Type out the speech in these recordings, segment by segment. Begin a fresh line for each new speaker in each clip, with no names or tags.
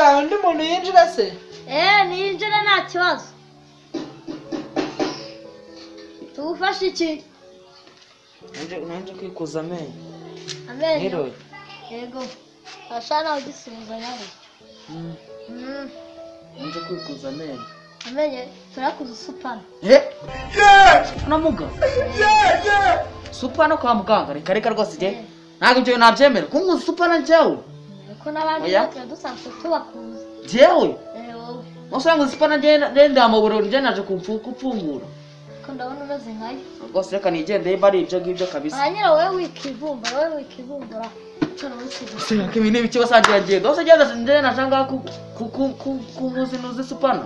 bwawe undi muntu yinjira se?
Ninjira nta kibazo. Tugufashe iki?
Nanje kwikuza amenyo.
Amenyo? Yego. Ashana ugisubiza yawe.
Nanje kwikuza amenyo.
Amenyo turakuza supana.
Namuga. Supana kwa muganga reka rwose je. Ntabwo ibyo nabyemera. Kunguza supana njyewe.
Ko nabandi batwe dusanzwe tubakuza.
Jewe?
Wowe.
Musanga supana ndenda mu buroro nje naje kupfungura.
Ko ndabona umeze nkayo.
Rwose reka nigende bari ibyo ngibyo kabisa.
Hanyira wowe wikivumbura. Cyane wisiga.
Seka ibintu biki basangira ngendo. Ose genda nje nashanga kumuzinuze supana.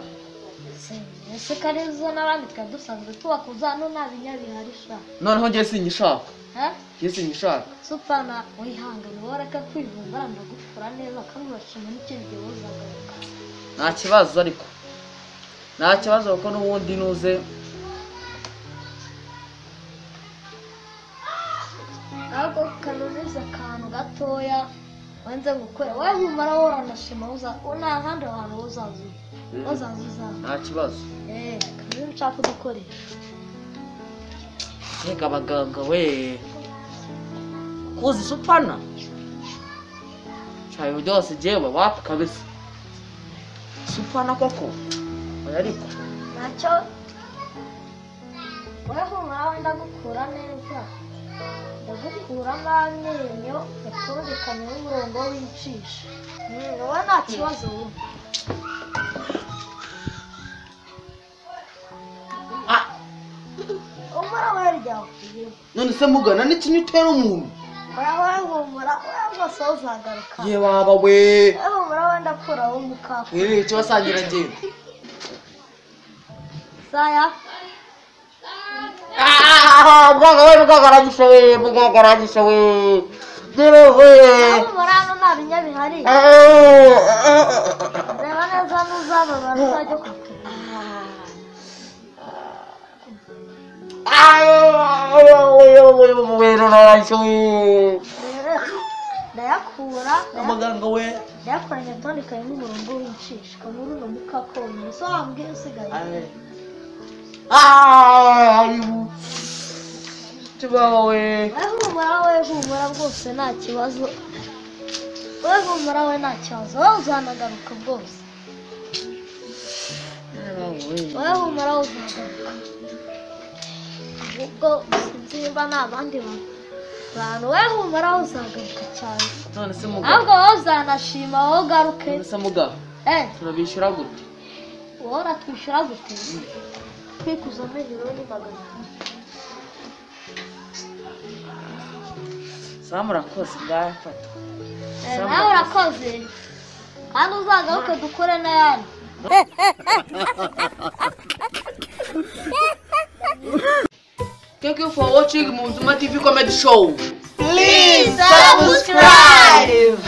Ese karizo nabandi twa dusanzwe tubakuza hano nabinyabiharisha.
Noneho ngiye sinyishaka.
Ngiye
sinyishaka.
Supana wihangane wareka kwivumbura ndagufura neza kamubashima n'ikindi wozagaruka.
Nta kibazo ariko. Nta kibazo kuko n'ubundi nuze.
Ahubwo kanoniza akantu gatoya wenze gukora wowe humara woranashima una handi abantu uzazuza
nta kibazo
kandi nshaka kudukoresha
reka abaganga we kuzi supana chayo byose jewe wapi kabisa supana koko oya ariko
nacyo wowe humara wenda gukura neza ndagukuramo amenyo yatondekanye n'umurongo w'icisha wowe nta kibazo wumva umara weryaho
none se mugana n'ikintu utera umuntu
wowe humura wowe rwose uzagaruka
ye baba we
wowe humura wenda kuraho umukaka
icyo basangira ngenda
saya
mugagaragisha we dore we
umurano nta binyabihari reba neza n'uzababara uzajya kwakira ndayakura
amaganga we
ndayakoranye atondekanye n'umurongo w'icisha kamuri uno mukaka wonyine so wambwiye usigaye
tubawe
humura rwose nta kibazo wowe humura we nta kibazo wowe uzanagaruka rwose wowe humura uzagaruka ubwo sinzi niba nta bandi bantu wowe humura uzagaruka cyane
none se mugabo
ahubwo wowe uzanashima wowe ugaruke
none se mugabo turabishyura gute
wowe uratwishyura gute kwikuza amenyo rero ni magana
Sam urakoze ngafata
nawe urakoze kandi uzagaruke dukore n'ayandi
Thank you for watching Muzuma TV comedy show.
Please subscribe.